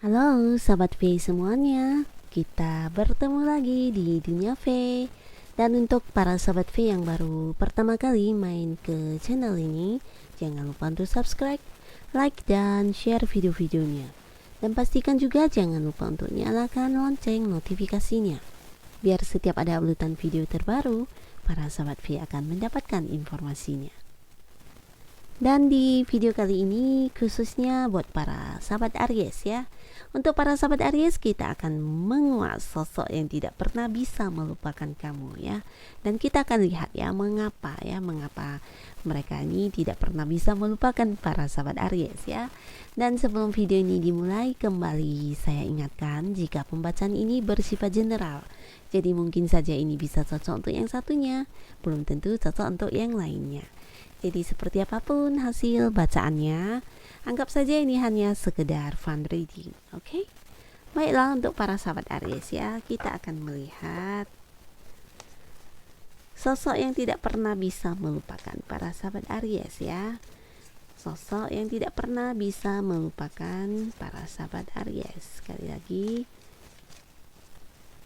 Halo sahabat V semuanya, kita bertemu lagi di Dunia V. Dan untuk para sahabat V yang baru pertama kali main ke channel ini, jangan lupa untuk subscribe, like, dan share video-videonya. Dan pastikan juga jangan lupa untuk nyalakan lonceng notifikasinya, biar setiap ada uploadan video terbaru, para sahabat V akan mendapatkan informasinya. Dan di video kali ini khususnya buat para sahabat Aries ya. Untuk para sahabat Aries, kita akan mengulas sosok yang tidak pernah bisa melupakan kamu ya. Dan kita akan lihat ya mengapa mereka ini tidak pernah bisa melupakan para sahabat Aries ya. Dan sebelum video ini dimulai, kembali saya ingatkan jika pembacaan ini bersifat general. Jadi mungkin saja ini bisa cocok untuk yang satunya, belum tentu cocok untuk yang lainnya. Jadi seperti apapun hasil bacaannya, anggap saja ini hanya sekedar fun reading, oke? Baiklah, untuk para sahabat Aries ya, kita akan melihat sosok yang tidak pernah bisa melupakan para sahabat Aries ya. Sosok yang tidak pernah bisa melupakan para sahabat Aries. Sekali lagi,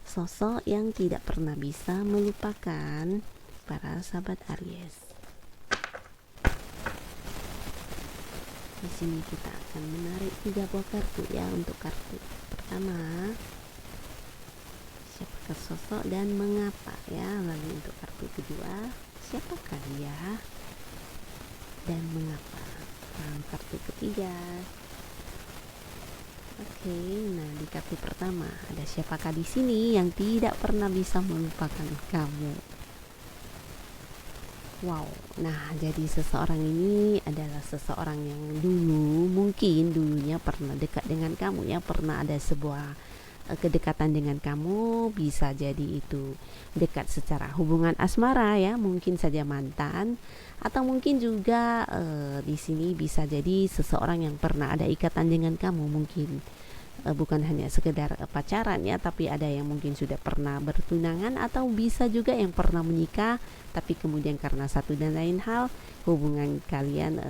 sosok yang tidak pernah bisa melupakan para sahabat Aries. Di sini kita akan menarik 3 buah kartu ya. Untuk kartu pertama, siapakah sosok dan mengapa ya. Lalu untuk kartu kedua, siapakah dia dan mengapa. Lalu kartu ketiga, oke, nah di kartu pertama ada siapakah di sini yang tidak pernah bisa melupakan kamu. Wow, nah jadi seseorang ini adalah seseorang yang mungkin dulunya pernah dekat dengan kamu ya, pernah ada sebuah kedekatan dengan kamu, bisa jadi itu dekat secara hubungan asmara ya, mungkin saja mantan, atau mungkin juga di sini bisa jadi seseorang yang pernah ada ikatan dengan kamu, mungkin bukan hanya sekedar pacaran ya, tapi ada yang mungkin sudah pernah bertunangan, atau bisa juga yang pernah menikah tapi kemudian karena satu dan lain hal hubungan kalian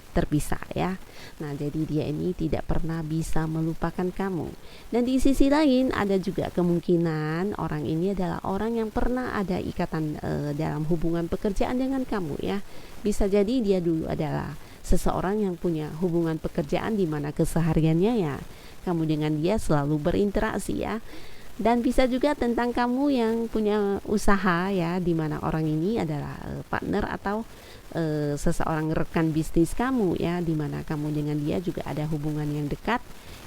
terpisah ya. Nah jadi dia ini tidak pernah bisa melupakan kamu. Dan di sisi lain ada juga kemungkinan orang ini adalah orang yang pernah ada ikatan dalam hubungan pekerjaan dengan kamu ya. Bisa jadi dia dulu adalah seseorang yang punya hubungan pekerjaan di mana kesehariannya ya kamu dengan dia selalu berinteraksi ya. Dan bisa juga tentang kamu yang punya usaha ya, di mana orang ini adalah partner atau seseorang rekan bisnis kamu ya, di mana kamu dengan dia juga ada hubungan yang dekat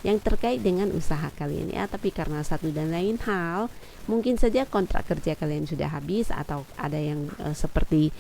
yang terkait dengan usaha kalian ya. Tapi karena satu dan lain hal, mungkin saja kontrak kerja kalian sudah habis, atau ada yang seperti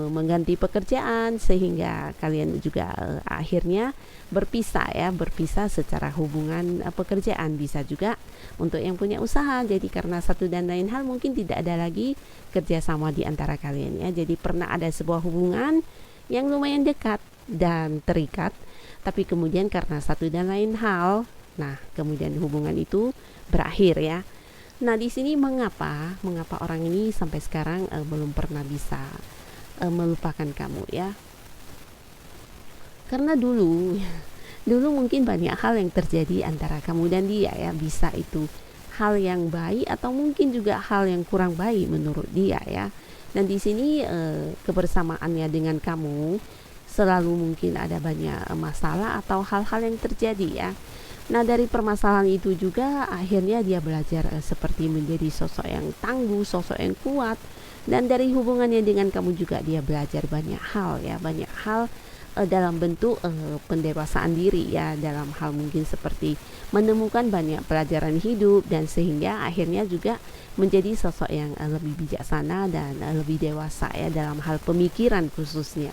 mengganti pekerjaan sehingga kalian juga akhirnya berpisah secara hubungan pekerjaan. Bisa juga untuk yang punya usaha, jadi karena satu dan lain hal mungkin tidak ada lagi kerjasama di antara kalian ya. Jadi pernah ada sebuah hubungan yang lumayan dekat dan terikat, tapi kemudian karena satu dan lain hal, nah kemudian hubungan itu berakhir ya. Nah di sini mengapa orang ini sampai sekarang belum pernah bisa melupakan kamu ya. Karena dulu mungkin banyak hal yang terjadi antara kamu dan dia ya. Bisa itu hal yang baik atau mungkin juga hal yang kurang baik menurut dia ya. Dan di sini kebersamaannya dengan kamu selalu mungkin ada banyak masalah atau hal-hal yang terjadi ya. Nah dari permasalahan itu juga akhirnya dia belajar seperti menjadi sosok yang tangguh, sosok yang kuat. Dan dari hubungannya dengan kamu juga dia belajar banyak hal ya, banyak hal dalam bentuk pendewasaan diri ya, dalam hal mungkin seperti menemukan banyak pelajaran hidup, dan sehingga akhirnya juga menjadi sosok yang lebih bijaksana dan lebih dewasa ya dalam hal pemikiran khususnya.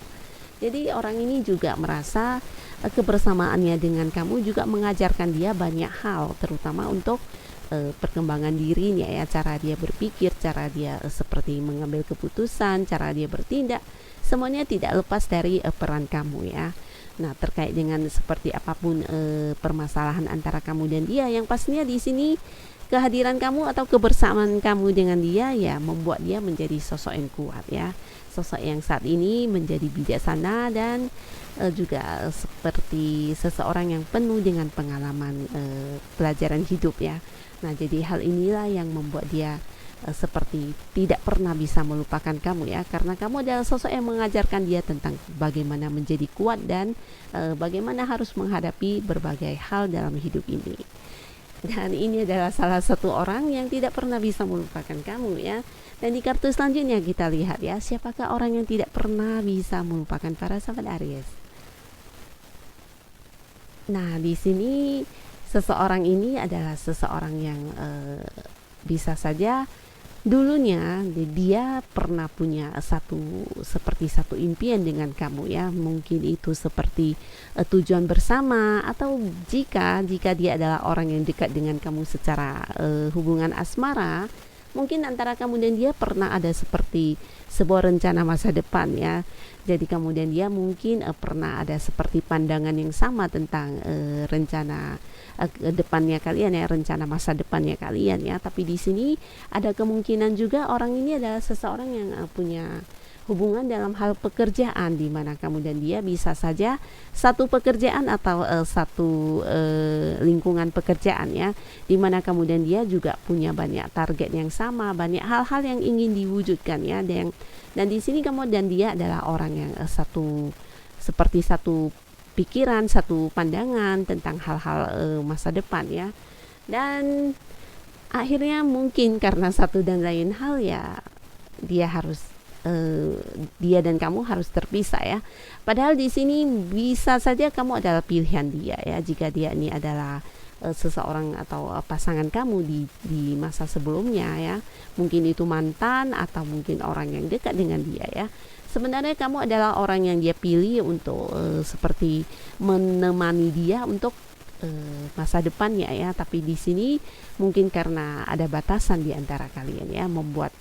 Jadi orang ini juga merasa kebersamaannya dengan kamu juga mengajarkan dia banyak hal, terutama untuk perkembangan dirinya ya, cara dia berpikir, cara dia seperti mengambil keputusan, cara dia bertindak, semuanya tidak lepas dari peran kamu ya. Nah terkait dengan seperti apapun permasalahan antara kamu dan dia, yang pastinya di sini kehadiran kamu atau kebersamaan kamu dengan dia ya membuat dia menjadi sosok yang kuat ya, sosok yang saat ini menjadi bijaksana dan juga seperti seseorang yang penuh dengan pengalaman pelajaran hidup ya. Nah, jadi hal inilah yang membuat dia seperti tidak pernah bisa melupakan kamu ya, karena kamu adalah sosok yang mengajarkan dia tentang bagaimana menjadi kuat dan bagaimana harus menghadapi berbagai hal dalam hidup ini. Dan ini adalah salah satu orang yang tidak pernah bisa melupakan kamu ya. Dan di kartu selanjutnya kita lihat ya, siapakah orang yang tidak pernah bisa melupakan para sahabat Aries. Nah, di sini seseorang ini adalah seseorang yang bisa saja dulunya dia pernah punya seperti satu impian dengan kamu ya, mungkin itu seperti tujuan bersama, atau jika dia adalah orang yang dekat dengan kamu secara hubungan asmara, mungkin antara kamu dan dia pernah ada seperti sebuah rencana masa depan ya. Jadi kemudian dia mungkin pernah ada seperti pandangan yang sama tentang rencana depannya kalian ya, rencana masa depannya kalian ya. Tapi di sini ada kemungkinan juga orang ini adalah seseorang yang punya hubungan dalam hal pekerjaan, di mana kamu dan dia bisa saja satu pekerjaan atau satu lingkungan pekerjaan ya, di mana kamu dan dia juga punya banyak target yang sama, banyak hal-hal yang ingin diwujudkan ya. Dan di sini kamu dan dia adalah orang yang seperti satu pikiran, satu pandangan tentang hal-hal masa depan ya. Dan akhirnya mungkin karena satu dan lain hal ya, dia dan kamu harus terpisah ya. Padahal di sini bisa saja kamu adalah pilihan dia ya, jika dia ini adalah seseorang atau pasangan kamu di masa sebelumnya ya. Mungkin itu mantan atau mungkin orang yang dekat dengan dia ya. Sebenarnya kamu adalah orang yang dia pilih untuk seperti menemani dia untuk masa depannya ya. Tapi di sini mungkin karena ada batasan di antara kalian ya, membuat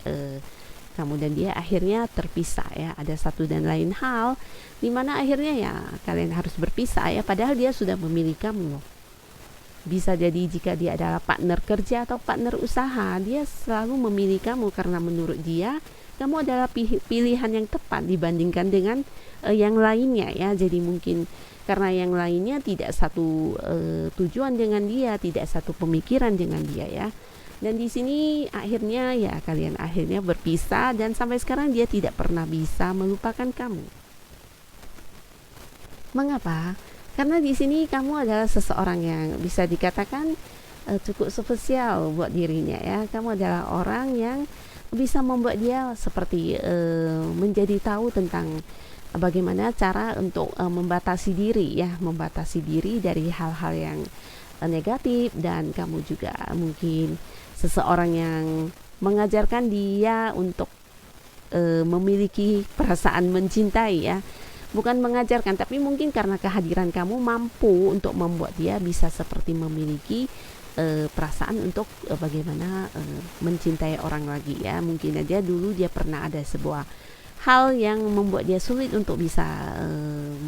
kamu dan dia akhirnya terpisah ya. Ada satu dan lain hal di mana akhirnya ya kalian harus berpisah ya, padahal dia sudah memilih kamu loh. Bisa jadi jika dia adalah partner kerja atau partner usaha, dia selalu memilih kamu karena menurut dia kamu adalah pilihan yang tepat dibandingkan dengan yang lainnya ya. Jadi mungkin karena yang lainnya tidak satu tujuan dengan dia, tidak satu pemikiran dengan dia ya. Dan di sini akhirnya ya kalian akhirnya berpisah, dan sampai sekarang dia tidak pernah bisa melupakan kamu. Mengapa? Karena di sini kamu adalah seseorang yang bisa dikatakan cukup spesial buat dirinya ya. Kamu adalah orang yang bisa membuat dia seperti menjadi tahu tentang bagaimana cara untuk membatasi diri ya, membatasi diri dari hal-hal yang negatif. Dan kamu juga mungkin seseorang yang mengajarkan dia untuk memiliki perasaan mencintai ya. Bukan mengajarkan, tapi mungkin karena kehadiran kamu mampu untuk membuat dia bisa seperti memiliki perasaan untuk bagaimana mencintai orang lagi ya. Mungkin aja dulu dia pernah ada sebuah hal yang membuat dia sulit untuk bisa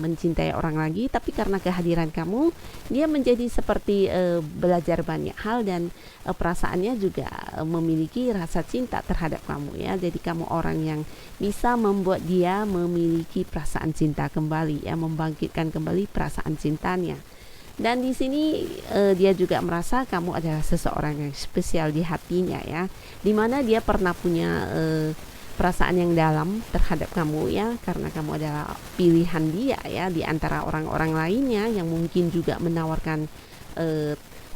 mencintai orang lagi, tapi karena kehadiran kamu dia menjadi seperti belajar banyak hal, dan perasaannya juga memiliki rasa cinta terhadap kamu ya. Jadi kamu orang yang bisa membuat dia memiliki perasaan cinta kembali ya, membangkitkan kembali perasaan cintanya. Dan di sini dia juga merasa kamu adalah seseorang yang spesial di hatinya ya, dimana dia pernah punya perasaan yang dalam terhadap kamu ya, karena kamu adalah pilihan dia ya, di antara orang-orang lainnya yang mungkin juga menawarkan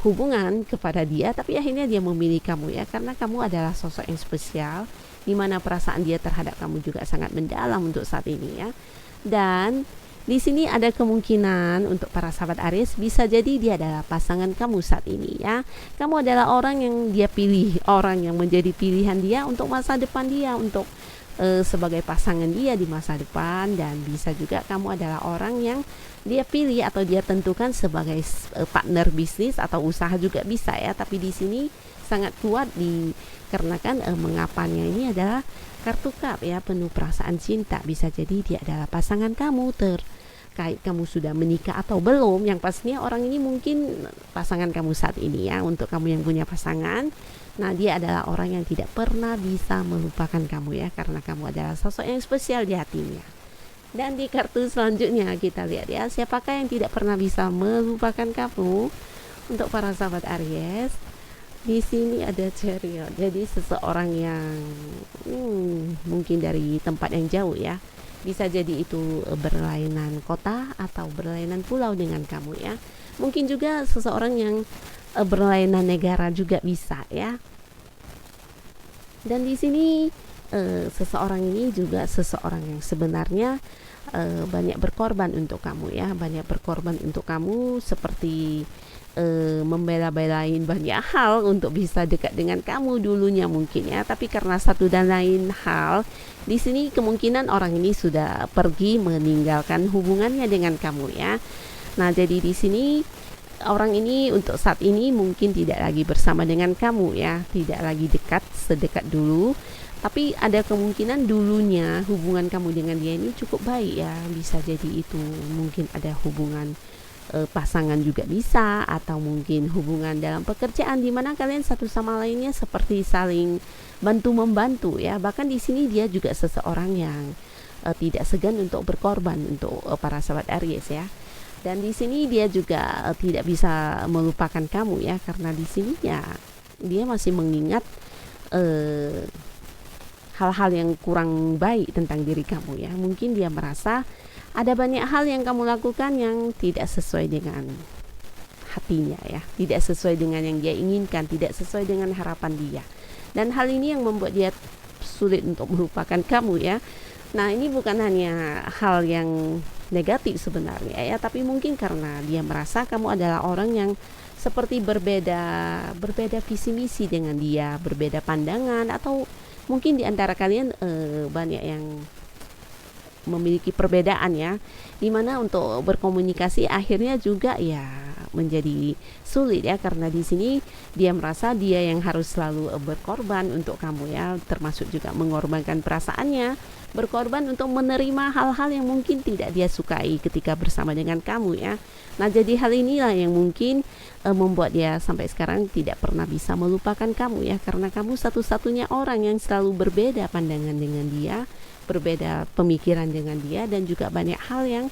hubungan kepada dia, tapi akhirnya dia memilih kamu ya, karena kamu adalah sosok yang spesial, dimana perasaan dia terhadap kamu juga sangat mendalam untuk saat ini ya. Dan di sini ada kemungkinan untuk para sahabat Aries, bisa jadi dia adalah pasangan kamu saat ini ya. Kamu adalah orang yang dia pilih, orang yang menjadi pilihan dia untuk masa depan dia, untuk sebagai pasangan dia di masa depan. Dan bisa juga kamu adalah orang yang dia pilih atau dia tentukan sebagai partner bisnis atau usaha juga bisa ya. Tapi di sini sangat kuat dikarenakan mengapanya ini adalah kartu cup ya, penuh perasaan cinta. Bisa jadi dia adalah pasangan kamu, terkait kamu sudah menikah atau belum. Yang pastinya orang ini mungkin pasangan kamu saat ini ya. Untuk kamu yang punya pasangan, nah dia adalah orang yang tidak pernah bisa melupakan kamu ya, karena kamu adalah sosok yang spesial di hatinya. Dan di kartu selanjutnya kita lihat ya, siapakah yang tidak pernah bisa melupakan kamu. Untuk para sahabat Aries, di sini ada Chariot. Jadi seseorang yang mungkin dari tempat yang jauh ya. Bisa jadi itu berlainan kota atau berlainan pulau dengan kamu ya. Mungkin juga seseorang yang berlainan negara juga bisa ya. Dan di sini seseorang ini juga seseorang yang sebenarnya banyak berkorban untuk kamu ya, banyak berkorban untuk kamu, seperti membela-belain banyak hal untuk bisa dekat dengan kamu dulunya mungkin ya, tapi karena satu dan lain hal di sini kemungkinan orang ini sudah pergi meninggalkan hubungannya dengan kamu ya. Nah, jadi di sini orang ini untuk saat ini mungkin tidak lagi bersama dengan kamu ya, tidak lagi dekat sedekat dulu. Tapi ada kemungkinan dulunya hubungan kamu dengan dia ini cukup baik ya. Bisa jadi itu mungkin ada hubungan pasangan juga bisa, atau mungkin hubungan dalam pekerjaan di mana kalian satu sama lainnya seperti saling bantu-membantu ya. Bahkan di sini dia juga seseorang yang tidak segan untuk berkorban untuk para sahabat Aries ya. Dan di sini dia juga tidak bisa melupakan kamu ya, karena di sini ya dia masih mengingat hal-hal yang kurang baik tentang diri kamu ya. Mungkin dia merasa ada banyak hal yang kamu lakukan yang tidak sesuai dengan hatinya ya, tidak sesuai dengan yang dia inginkan, tidak sesuai dengan harapan dia. Dan hal ini yang membuat dia sulit untuk melupakan kamu ya. Nah, ini bukan hanya hal yang negatif sebenarnya ya, tapi mungkin karena dia merasa kamu adalah orang yang seperti berbeda visi misi dengan dia, berbeda pandangan, atau mungkin di antara kalian banyak yang memiliki perbedaan ya, dimana untuk berkomunikasi akhirnya juga ya menjadi sulit ya, karena di sini dia merasa dia yang harus selalu berkorban untuk kamu ya, termasuk juga mengorbankan perasaannya, berkorban untuk menerima hal-hal yang mungkin tidak dia sukai ketika bersama dengan kamu ya. Nah, jadi hal inilah yang mungkin membuat dia sampai sekarang tidak pernah bisa melupakan kamu ya, karena kamu satu-satunya orang yang selalu berbeda pandangan dengan dia, berbeda pemikiran dengan dia, dan juga banyak hal yang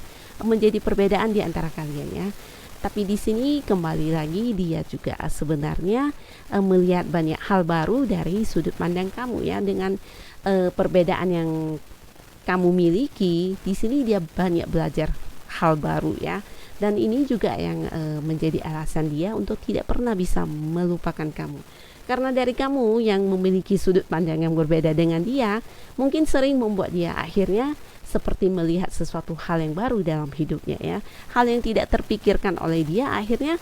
menjadi perbedaan di antara kalian ya. Tapi di sini kembali lagi dia juga sebenarnya melihat banyak hal baru dari sudut pandang kamu ya, dengan perbedaan yang kamu miliki. Di sini dia banyak belajar hal baru ya. Dan ini juga yang menjadi alasan dia untuk tidak pernah bisa melupakan kamu. Karena dari kamu yang memiliki sudut pandang yang berbeda dengan dia, mungkin sering membuat dia akhirnya seperti melihat sesuatu hal yang baru dalam hidupnya ya. Hal yang tidak terpikirkan oleh dia, akhirnya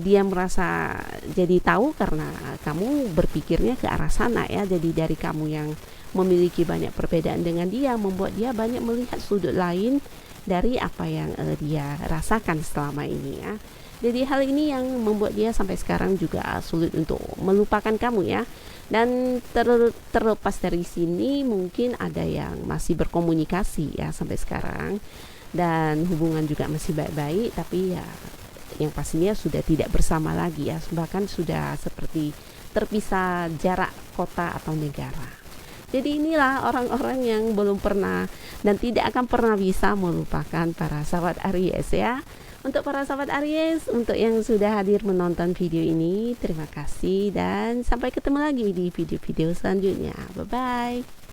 dia merasa jadi tahu karena kamu berpikirnya ke arah sana ya. Jadi dari kamu yang memiliki banyak perbedaan dengan dia, membuat dia banyak melihat sudut lain dari apa yang dia rasakan selama ini ya. Jadi hal ini yang membuat dia sampai sekarang juga sulit untuk melupakan kamu ya. Dan terlepas dari sini mungkin ada yang masih berkomunikasi ya sampai sekarang, dan hubungan juga masih baik-baik, tapi ya yang pastinya sudah tidak bersama lagi ya, bahkan sudah seperti terpisah jarak kota atau negara. Jadi inilah orang-orang yang belum pernah dan tidak akan pernah bisa melupakan para sahabat Aries ya. Untuk para sahabat Aries, untuk yang sudah hadir menonton video ini, terima kasih dan sampai ketemu lagi di video-video selanjutnya. Bye-bye.